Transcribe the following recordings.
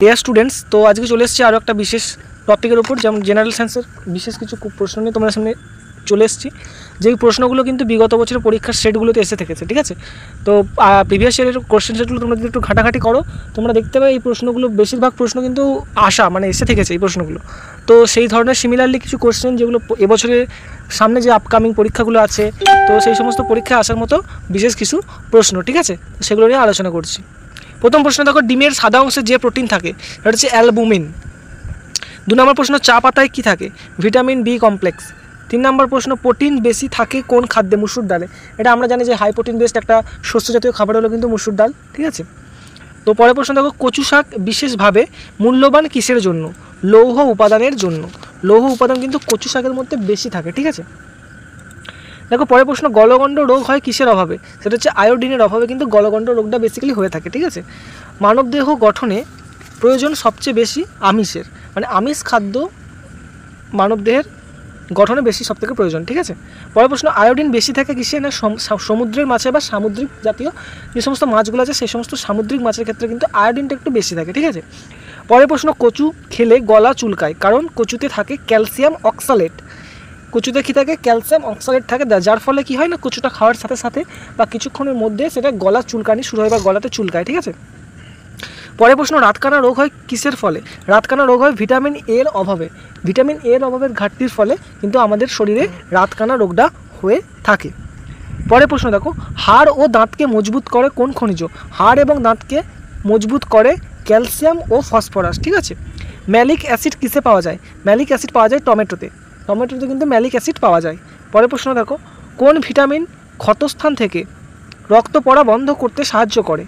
Dear students, তো আজকে চলে এসেছি আরও একটা বিশেষ টপিকের উপর, যেমন জেনারেল সায়েন্সের বিশেষ কিছু প্রশ্ন নিয়ে তোমাদের সামনে চলে এসেছি। যেই প্রশ্নগুলো কিন্তু বিগত বছরের পরীক্ষার সেটগুলোতে এসে থেকেছে, ঠিক আছে। তো প্রিভিয়াস ইয়ারের কোশ্চেন সেটগুলো তোমরা যদি একটু ঘাটাঘাটি করো, তোমরা দেখতে পাবে এই প্রশ্নগুলো বেশিরভাগ প্রশ্ন কিন্তু এসে থেকেছে এই প্রশ্নগুলো। তো সেই ধরনের সিমিলারলি কিছু কোশ্চেন যেগুলো এবছরের সামনে যে আপকামিং পরীক্ষাগুলো আছে, তো সেই সমস্ত পরীক্ষায় আসার মতো বিশেষ কিছু প্রশ্ন, ঠিক আছে, সেগুলো নিয়ে আলোচনা করছি। প্রথম প্রশ্ন দেখো, ডিমের সাদা অংশে যে প্রোটিন থাকে সেটা হচ্ছে অ্যালবুমিন। 2 নম্বর প্রশ্ন, চা পাতায় কী থাকে? Vitamin B complex. 3 নম্বর প্রশ্ন, প্রোটিন বেশি থাকে কোন খাদ্যে? মুসুর ডালে। এটা আমরা জানি যে হাই প্রোটিন বেসড একটা শস্য জাতীয় খাবার হলো কিন্তু মুসুর ডাল, ঠিক আছে। তো পরের প্রশ্ন দেখো, কচু শাক বিশেষভাবে মূল্যবান কিসের জন্য? লৌহ উপাদানের জন্য। লৌহ উপাদান কিন্তু কচু শাকের মধ্যে বেশি থাকে, ঠিক আছে। দেখো পরের প্রশ্ন, গলগণ্ড রোগ হয় কিসের অভাবে? সেটা হচ্ছে আয়োডিনের অভাবে কিন্তু গলগণ্ড রোগটা বেসিক্যালি হয়ে থাকে, ঠিক আছে। মানবদেহ গঠনে প্রয়োজন সবচেয়ে বেশি আমিষের, মানে আমিষ খাদ্য মানবদেহের গঠনে বেশি সবথেকে প্রয়োজন, ঠিক আছে। পরের প্রশ্ন, আয়োডিন বেশি থাকে কিসে? না সমুদ্রের মাছে বা সামুদ্রিক জাতীয় যে সমস্ত মাছগুলো আছে সেই সমস্ত সামুদ্রিক মাছের ক্ষেত্রে কিন্তু আয়োডিনটা একটু বেশি থাকে, ঠিক আছে। পরের প্রশ্ন, কচু খেলে গলা চুলকায় কারণ কচুতে থাকে ক্যালসিয়াম অক্সালেট। কচুতে কী থাকে? ক্যালসিয়াম অক্সালেট থাকে, যার ফলে কী হয় না, কচুটা খাওয়ার সাথে সাথে বা কিছুক্ষণের মধ্যে সেটা গলা চুলকানি শুরু হয় বা গলাতে চুলকায়, ঠিক আছে। পরের প্রশ্ন, রাতকানা রোগ হয় কিসের ফলে? রাতকানা রোগ হয় ভিটামিন এর অভাবে। ভিটামিন এর অভাবের ঘাটতির ফলে কিন্তু আমাদের শরীরে রাতকানা রোগটা হয়ে থাকে। পরের প্রশ্ন দেখো, হাড় ও দাঁতকে মজবুত করে কোন খনিজ? হাড় এবং দাঁতকে মজবুত করে ক্যালসিয়াম ও ফসফরাস, ঠিক আছে। ম্যালিক অ্যাসিড কিসে পাওয়া যায়? ম্যালিক অ্যাসিড পাওয়া যায় টমেটোতে। টমেটোতে কিন্তু ম্যালিক অ্যাসিড পাওয়া যায়। পরের প্রশ্ন দেখো, কোন ভিটামিন ক্ষতস্থান থেকে রক্ত পড়া বন্ধ করতে সাহায্য করে?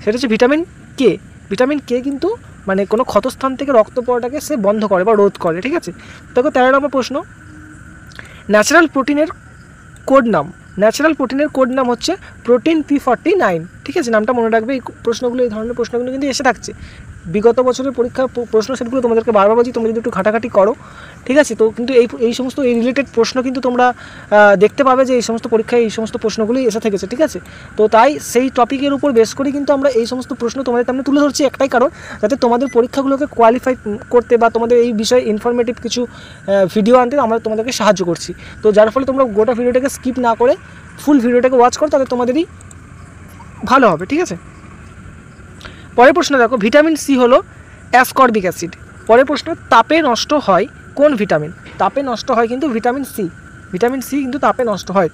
সেটা হচ্ছে ভিটামিন কে। ভিটামিন কে কিন্তু মানে কোনো ক্ষতস্থান থেকে রক্ত পড়াটাকে সে বন্ধ করে বা রোধ করে, ঠিক আছে। দেখো 13 নম্বর প্রশ্ন, ন্যাচারাল প্রোটিনের কোড নাম। ন্যাচারাল প্রোটিনের কোড নাম হচ্ছে প্রোটিন P49, ঠিক আছে। নামটা মনে রাখবে, এই প্রশ্নগুলো, এই ধরনের প্রশ্নগুলো কিন্তু এসে থাকছে বিগত বছরের পরীক্ষার প্রশ্ন সেটগুলো তোমাদেরকে বারবার বলছি, তোমরা যদি একটু ঘাটাঘাটি করো, ঠিক আছে। তো কিন্তু এই সমস্ত এই রিলেটেড প্রশ্ন কিন্তু তোমরা দেখতে পাবে যে এই সমস্ত পরীক্ষায় এই সমস্ত প্রশ্নগুলোই এসে থেকেছে, ঠিক আছে। তো তাই সেই টপিকের উপর বেস করে কিন্তু আমরা এই সমস্ত প্রশ্ন তোমাদের সামনে তুলে ধরছি, একটাই কারণ, যাতে তোমাদের পরীক্ষাগুলোকে কোয়ালিফাই করতে বা তোমাদের এই বিষয়ে ইনফরমেটিভ কিছু ভিডিও আনতে আমরা তোমাদেরকে সাহায্য করছি। তো যার ফলে তোমরা গোটা ভিডিওটাকে স্কিপ না করে ফুল ভিডিওটাকে ওয়াচ করো, তাহলে তোমাদেরই ভালো হবে, ঠিক আছে। পরের প্রশ্ন দেখো, ভিটামিন সি হলো অ্যাসকর্বিক অ্যাসিড। পরের প্রশ্ন, তাপে নষ্ট হয় কোন ভিটামিন? তাপে নষ্ট হয় কিন্তু ভিটামিন সি। ভিটামিন সি কিন্তু তাপে নষ্ট হয়।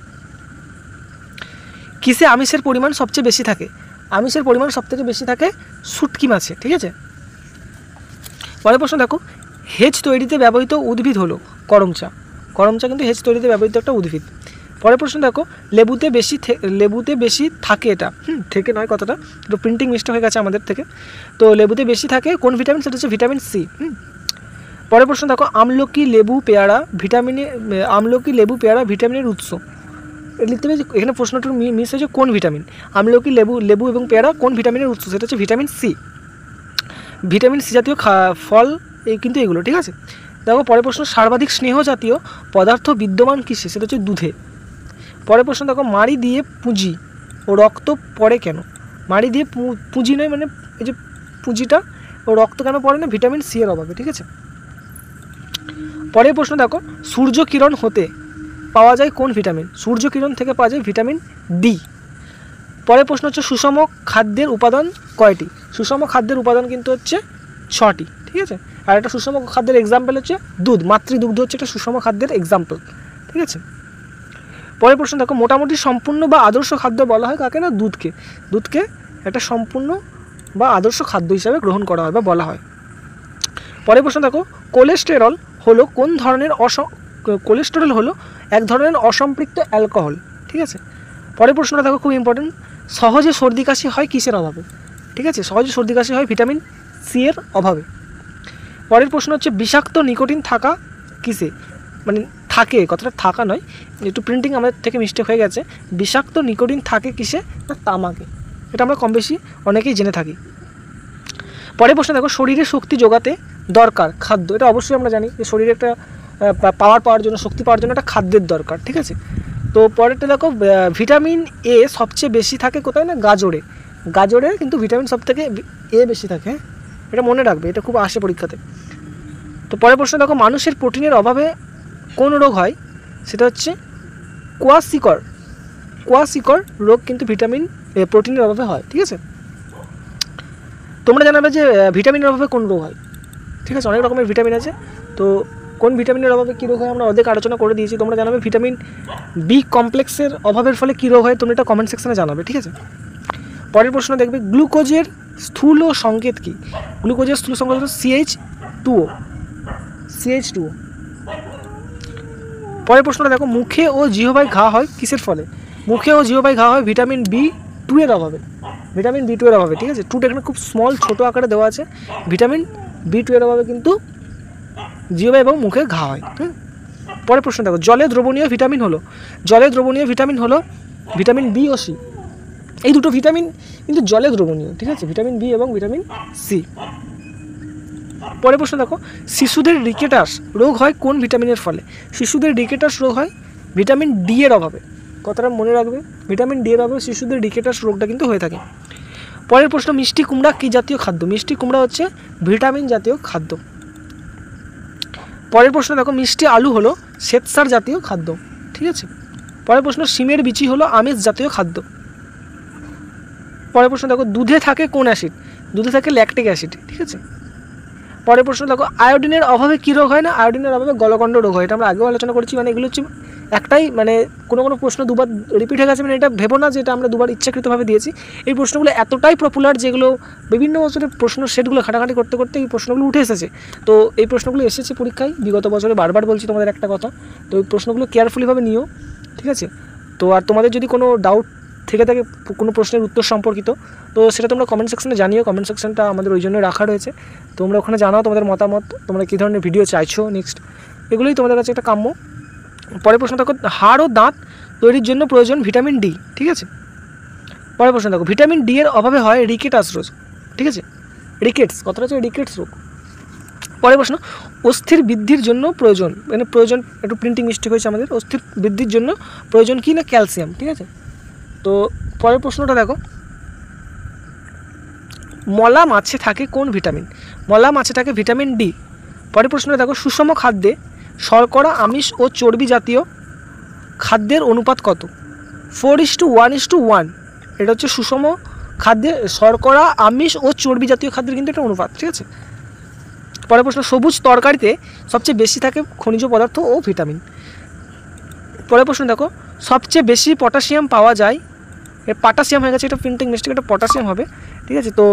কিসে আমিষের পরিমাণ সবচেয়ে বেশি থাকে? আমিষের পরিমাণ সবথেকে বেশি থাকে শুটকি মাছে, ঠিক আছে। পরের প্রশ্ন দেখো, হেজ তৈরিতে ব্যবহৃত উদ্ভিদ হলো করম চা। করম চা কিন্তু হেজ তৈরিতে ব্যবহৃত একটা উদ্ভিদ। পরের প্রশ্ন দেখো, লেবুতে বেশি থাকে, এটা থেকে নয় কথাটা, একটু প্রিন্টিং মিস্টেক হয়ে গেছে আমাদের থেকে। তো লেবুতে বেশি থাকে কোন ভিটামিন? সেটা হচ্ছে ভিটামিন সি। পরের প্রশ্ন দেখো, আমলকি লেবু পেয়ারা ভিটামিনের উৎস। লিখতে হবে এখানে প্রশ্নটার মিস হয়েছে কোন ভিটামিন। আমলকি লেবু এবং পেয়ারা কোন ভিটামিনের উৎস? সেটা হচ্ছে ভিটামিন সি। ভিটামিন সি জাতীয় ফল কিন্তু এগুলো, ঠিক আছে। দেখো পরের প্রশ্ন, সর্বাধিক স্নেহ জাতীয় পদার্থ বিদ্যমান কিসে? সেটা হচ্ছে দুধে। পরের প্রশ্ন দেখো, মাড়ি দিয়ে পুঁজি ও রক্ত পড়ে কেন? মাড়ি দিয়ে পুঁজি নয়, মানে এই যে পুঁজিটা ও রক্ত কেন পড়ে না? ভিটামিন সি এর অভাবে, ঠিক আছে। পরের প্রশ্ন দেখো, সূর্য কিরণ হতে পাওয়া যায় কোন ভিটামিন? সূর্য কিরণ থেকে পাওয়া যায় ভিটামিন ডি। পরের প্রশ্ন হচ্ছে, সুষম খাদ্যের উপাদান কয়টি? সুষম খাদ্যের উপাদান কিন্তু হচ্ছে 6টি, ঠিক আছে। আর একটা সুষম খাদ্যের এক্সাম্পল হচ্ছে দুধ। মাতৃদুগ্ধ হচ্ছে একটা সুষম খাদ্যের এক্সাম্পল, ঠিক আছে। পরের প্রশ্ন দেখো, মোটামুটি সম্পূর্ণ বা আদর্শ খাদ্য বলা হয় কাকে? না দুধকে। দুধকে একটা সম্পূর্ণ বা আদর্শ খাদ্য হিসাবে গ্রহণ করা হয় বা বলা হয়। পরের প্রশ্ন দেখো, কোলেস্টেরল হলো এক ধরনের অসম্পৃক্ত অ্যালকোহল, ঠিক আছে। পরের প্রশ্নটা দেখো, খুব ইম্পর্টেন্ট, সহজে সর্দি কাশি হয় কিসের অভাবে? ঠিক আছে, সহজে সর্দি কাশি হয় ভিটামিন সি এর অভাবে। পরের প্রশ্ন হচ্ছে, বিষাক্ত নিকোটিন থাকা কিসে? মানে থাকে, কথাটা থাকা নয়, একটু প্রিন্টিং আমাদের থেকে মিস্টেক হয়ে গেছে। বিষাক্ত নিকোটিন থাকে কিসে? না তামাকে। এটা আমরা কম বেশি অনেকেই জেনে থাকি। পরের প্রশ্ন দেখো, শরীরে শক্তি যোগাতে দরকার খাদ্য। এটা অবশ্যই আমরা জানি যে শরীরে একটা পাওয়ার জন্য, শক্তি পাওয়ার জন্য একটা খাদ্যের দরকার, ঠিক আছে। তো পরেরটা দেখো, ভিটামিন এ সবচেয়ে বেশি থাকে কোথায়? না গাজরে। গাজরে কিন্তু ভিটামিন সব থেকে এ বেশি থাকে, এটা মনে রাখবে, এটা খুব আসে পরীক্ষাতে। তো পরের প্রশ্ন দেখো, মানুষের প্রোটিনের অভাবে কোন রোগ হয়? সেটা হচ্ছে কোয়াশিকর রোগ কিন্তু প্রোটিনের অভাবে হয়। ঠিক আছে, তোমরা জানাবে যে ভিটামিনের অভাবে কোন রোগ হয়। ঠিক আছে, অনেক রকমের ভিটামিন আছে, তো কোন ভিটামিনের অভাবে কী রোগ হয় আমরা অর্ধেক আলোচনা করে দিয়েছি। তোমরা জানাবে ভিটামিন বি কমপ্লেক্সের অভাবের ফলে কী রোগ হয়, তোমরা এটা কমেন্ট সেকশনে জানাবে। ঠিক আছে, পরের প্রশ্ন দেখবে, গ্লুকোজের স্থূল সংকেত কী? গ্লুকোজের স্থূল সংকেত হলো CH2O। পরের প্রশ্নটা দেখো, মুখে ও জিহ্বায় ঘা হয় কিসের ফলে? মুখে ও জিহ্বায় ঘা হয় ভিটামিন B2 এর অভাবে। ভিটামিন B2 এর অভাবে। ঠিক আছে, 2টা এখানে খুব স্মল ছোটো আকারে দেওয়া আছে। ভিটামিন B2 এর অভাবে কিন্তু জিহ্বা এবং মুখে ঘা হয়। পরের প্রশ্ন দেখো, জলে দ্রবণীয় ভিটামিন হলো ভিটামিন বি ও সি। এই দুটো ভিটামিন কিন্তু জলে দ্রবণীয়। ঠিক আছে, ভিটামিন বি এবং ভিটামিন সি। পরের প্রশ্ন দেখো, শিশুদের রিকেটাস রোগ হয় কোন ভিটামিনের ফলে? শিশুদের রিকেটাস রোগ হয় ভিটামিন ডি এর অভাবে। কথাটা মনে রাখবে, ভিটামিন ডি এর অভাবে শিশুদের রিকেটাস রোগটা কিন্তু হয়ে থাকে। পরের প্রশ্ন, মিষ্টি কুমড়া কী জাতীয় খাদ্য? মিষ্টি কুমড়া হচ্ছে ভিটামিন জাতীয় খাদ্য। পরের প্রশ্ন দেখো, মিষ্টি আলু হলো শ্বেতসার জাতীয় খাদ্য। ঠিক আছে, পরের প্রশ্ন, শিমের বিচি হলো আমিষ জাতীয় খাদ্য। পরের প্রশ্ন দেখো, দুধে থাকে কোন অ্যাসিড? দুধে থাকে ল্যাকটিক অ্যাসিড। ঠিক আছে, পরের প্রশ্ন দেখো, আয়োডিনের অভাবে কী রোগ হয় না? আয়োডিনের অভাবে গলগণ্ড রোগ হয়। এটা আমরা আগেও আলোচনা করেছি। মানে এগুলো হচ্ছে একটাই, মানে কোনো প্রশ্ন দুবার রিপিট হয়ে গেছে, মানে এটা ভেবো না যে এটা আমরা দুবার ইচ্ছাকৃতভাবে দিয়েছি। এই প্রশ্নগুলো এতটাই পপুলার, যেগুলো বিভিন্ন বছরের প্রশ্ন সেটগুলো ঘাটাঘাটি করতে করতে এই প্রশ্নগুলো উঠে এসেছে। তো এই প্রশ্নগুলো এসেছে পরীক্ষায় বিগত বছরে, বারবার বলছি তোমাদের একটা কথা। তো এই প্রশ্নগুলো কেয়ারফুলিভাবে নিও। ঠিক আছে, তো আর তোমাদের যদি কোনো ডাউট থেকে থাকে কোনো প্রশ্নের উত্তর সম্পর্কিত, তো সেটা তোমরা কমেন্ট সেকশনে জানিও। কমেন্ট সেকশনটা আমাদের ওই জন্য রাখা রয়েছে। তোমরা ওখানে জানাও তোমাদের মতামত, তোমরা কী ধরনের ভিডিও চাইছো নেক্সট, এগুলোই তোমাদের কাছে একটা কাম্য। পরের প্রশ্ন দেখো, হাড় ও দাঁত তৈরির জন্য প্রয়োজন ভিটামিন ডি। ঠিক আছে, পরের প্রশ্ন দেখো, ভিটামিন ডি এর অভাবে হয় রিকেটাস রোগ। ঠিক আছে, রিকেটস, কথাটা হচ্ছে রিকেটস রোগ। পরের প্রশ্ন, অস্থির বৃদ্ধির জন্য প্রয়োজন, মানে প্রয়োজন একটু প্রিন্টিং মিস্টেক হয়েছে আমাদের। অস্থির বৃদ্ধির জন্য প্রয়োজন কি না? ক্যালসিয়াম। ঠিক আছে, তো পরের প্রশ্নটা দেখো, মলা মাছে থাকে কোন ভিটামিন? মলা মাছে থাকে ভিটামিন ডি। পরের প্রশ্নটা দেখো, সুষম খাদ্যে শর্করা, আমিষ ও চর্বি জাতীয় খাদ্যের অনুপাত কত? 4:1:1। এটা হচ্ছে সুষম খাদ্যে শর্করা, আমিষ ও চর্বি জাতীয় খাদ্যের কিন্তু একটা অনুপাত। ঠিক আছে, পরের প্রশ্ন, সবুজ তরকারিতে সবচেয়ে বেশি থাকে খনিজ পদার্থ ও ভিটামিন। পরের প্রশ্ন দেখো, সবচেয়ে বেশি পটাশিয়াম পাওয়া যায়, পটাশিয়াম হয়ে গেছে, এটা প্রিন্টিং মিস্টেক, এটা পটাশিয়াম হবে। ঠিক আছে, তো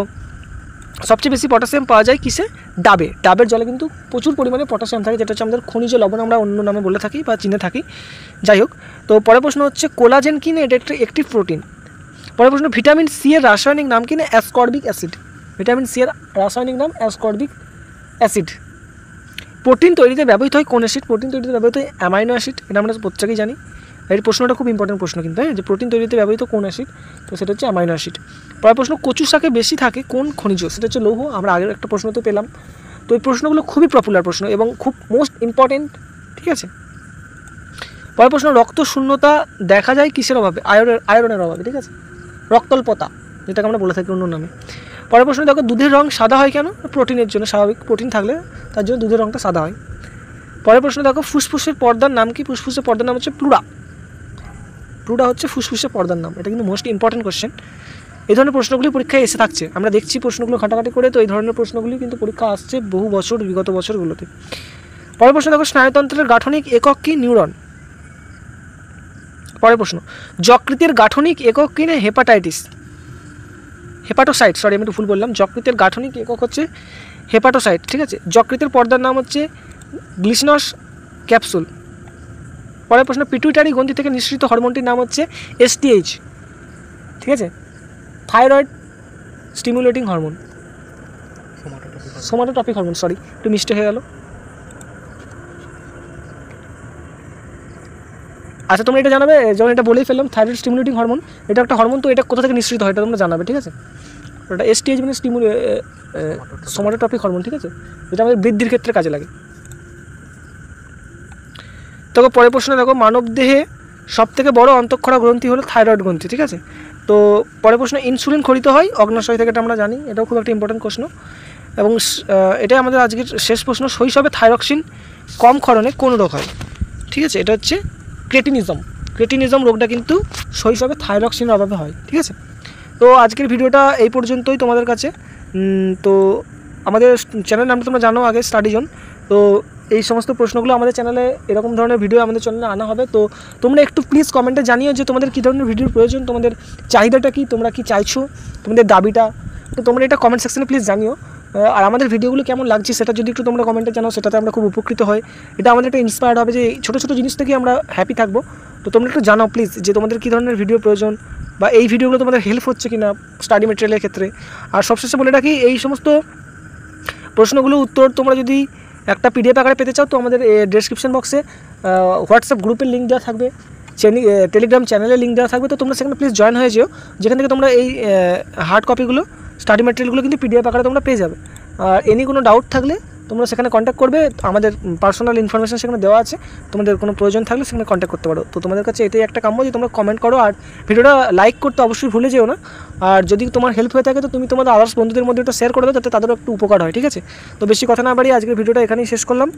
সবচেয়ে বেশি পটাশিয়াম পাওয়া যায় কিসে? ডাবে। ডাবের জলে কিন্তু প্রচুর পরিমাণে পটাশিয়াম থাকে, যেটা হচ্ছে আমাদের খনিজ লবণ আমরা অন্য নামে বলে থাকি বা চিনে থাকি। যাই হোক, তো পরের প্রশ্ন হচ্ছে, কোলাজেন কি না? এটা একটা অ্যাক্টিভ প্রোটিন। পরের প্রশ্ন, ভিটামিন সি এর রাসায়নিক নাম কি না? Ascorbic acid. ভিটামিন সি এর রাসায়নিক নাম অ্যাসকর্বিক অ্যাসিড। প্রোটিন তৈরিতে ব্যবহৃত হয় কোন অ্যাসিড? প্রোটিন তৈরিতে ব্যবহৃত হয় অ্যামাইনো অ্যাসিড। এটা আমরা প্রত্যেকেই জানি। এই প্রশ্নটা খুব ইম্পর্টেন্ট প্রশ্ন কিন্তু, হ্যাঁ, যে প্রোটিন তৈরিতে ব্যবহৃত কোন অ্যাসিড? তো সেটা হচ্ছে অ্যামাইনো অ্যাসিড। পরের প্রশ্ন, কচু শাকে বেশি থাকে কোন খনিজ? সেটা হচ্ছে লৌহ। আমরা আগের একটা প্রশ্ন তো পেলাম। তো এই প্রশ্নগুলো খুবই পপুলার প্রশ্ন এবং খুব মোস্ট ইম্পর্টেন্ট। ঠিক আছে, পরের প্রশ্ন, রক্ত শূন্যতা দেখা যায় কিসের অভাবে? আয়রনের অভাবে। ঠিক আছে, রক্তল্পতা যেটাকে আমরা বলে থাকি অন্য নামে। পরের প্রশ্ন দেখো, দুধের রং সাদা হয় কেন? প্রোটিনের জন্য, স্বাভাবিক প্রোটিন থাকলে তার জন্য দুধের রংটা সাদা হয়। পরের প্রশ্ন দেখো, ফুসফুসের পর্দার নাম কি? ফুসফুসের পর্দার নাম হচ্ছে প্লুরা। প্লুরা হচ্ছে ফুসফুসের পর্দার নাম। এটা কিন্তু মোস্ট ইম্পর্টেন্ট কোশ্চেন। এই ধরনের প্রশ্নগুলি পরীক্ষায় এসে থাকছে, আমরা দেখছি প্রশ্নগুলো ঘাটাঘাটি করে। তো এই ধরনের প্রশ্নগুলি কিন্তু পরীক্ষা আসছে বহু বছর, বিগত বছরগুলোতে। পরের প্রশ্ন দেখো, স্নায়ুতন্ত্রের গাঠনিক একক কি? নিউরন। পরের প্রশ্ন, যকৃতের গাঠনিক একক কি না? হেপাটোসাইট। সরি, আমি একটু ভুল বললাম। যকৃতের গাঠনিক একক হচ্ছে হেপাটোসাইট। ঠিক আছে, যকৃতের পর্দার নাম হচ্ছে গ্লিসনস ক্যাপসুল। পরের প্রশ্ন, পিটুইটারি গ্রন্থি থেকে নিঃসৃত হরমোনটির নাম হচ্ছে STH। ঠিক আছে, thyroid stimulating hormone, somatotropic hormone. Sorry, একটু মিস্টেক হয়ে গেল। আচ্ছা, তোমরা এটা জানাবে, যখন এটা বলেই ফেললাম, থাইরয়েড স্টিমুলেটিং হরমোন, এটা একটা হরমোন। তো এটা কোথা থেকে নিঃসৃত হয় এটা তোমরা জানাবে। ঠিক আছে, ওটা STH মানে সোমাটোট্রপিক হরমোন। ঠিক আছে, যেটা আমাদের বৃদ্ধির ক্ষেত্রে কাজে লাগে। তবে পরের প্রশ্ন দেখো, মানবদেহে সবথেকে বড় অন্তঃক্ষরা গ্রন্থি হলো থাইরয়েড গ্রন্থি। ঠিক আছে, তো পরের প্রশ্ন, ইনসুলিন খরিত হয় অগ্নাশয় থেকে, এটা আমরা জানি, এটাও খুব একটা ইম্পর্টেন্ট প্রশ্ন। এবং এটাই আমাদের আজকের শেষ প্রশ্ন। শৈশবে থাইরক্সিন কম ক্ষরণে কোন রোগ হয়? ঠিক আছে, এটা হচ্ছে ক্রেটিনিজম রোগটা কিন্তু শৈশবে থাইরক্সিনের অভাবে হয়। ঠিক আছে, তো আজকের ভিডিওটা এই পর্যন্তই তোমাদের কাছে। তো আমাদের চ্যানেল নামটা তোমরা জানো আগে, স্টাডি জোন। তো এই সমস্ত প্রশ্নগুলো আমাদের চ্যানেলে, এরকম ধরনের ভিডিও আমাদের চ্যানেলে আনা হবে। তো তোমরা একটু প্লিজ কমেন্টে জানিও যে তোমাদের কী ধরনের ভিডিওর প্রয়োজন, তোমাদের চাহিদাটা কী, তোমরা কী চাইছো, তোমাদের দাবিটা। তো তোমরা এটা কমেন্ট সেকশনে প্লিজ জানিও। আর আমাদের ভিডিওগুলো কেমন লাগছে সেটা যদি একটু তোমরা কমেন্টে জানাও, সেটাতে আমরা খুব উপকৃত হই। এটা আমাদের একটা ইন্সপায়ার্ড হবে যে ছোটো ছোটো জিনিস থেকে আমরা হ্যাপি থাকবো। তো তোমরা একটু জানাও প্লিজ যে তোমাদের কী ধরনের ভিডিও প্রয়োজন, বা এই ভিডিওগুলো তোমাদের হেল্প হচ্ছে কি না স্টাডি মেটেরিয়ালের ক্ষেত্রে। আর সবশেষে বলে রাখি, এই সমস্ত প্রশ্নগুলো উত্তর তোমরা যদি একটা পিডিএফ আকারে পেতে চাও, তো আমাদের ডেসক্রিপশন বক্সে হোয়াটসঅ্যাপ গ্রুপের লিঙ্ক দেওয়া থাকবে, টেলিগ্রাম চ্যানেলের লিঙ্ক দেওয়া থাকবে। তো তোমরা সেখানে প্লিজ জয়েন হয়ে যেও, যেখান থেকে তোমরা এই হার্ড কপিগুলো, স্টাডি ম্যাটেরিয়ালগুলো কিন্তু পিডিএফ আকারে তোমরা পেয়ে যাবে। আর কোনো ডাউট থাকলে তোমরা সেখানে কন্ট্যাক্ট করবে, আমাদের পার্সোনাল ইনফরমেশন সেখানে দেওয়া আছে। তোমাদের কোনো প্রয়োজন থাকলে সেখানে কন্ট্যাক্ট করতে পারো। তো তোমাদের কাছে এটাই একটা কাম্য যে তোমরা কমেন্ট করো, আর ভিডিওটা লাইক করতে অবশ্যই ভুলে যেও না। আর যদি তোমার হেল্প হয়ে থাকে তো তুমি তোমাদের আদার্স বন্ধুদের মধ্যে একটা শেয়ার করে দাও, যাতে তাদেরও একটু উপকার হয়। ঠিক আছে, তো বেশি কথা না বাড়িয়ে আজকের ভিডিওটা এখানেই শেষ করলাম।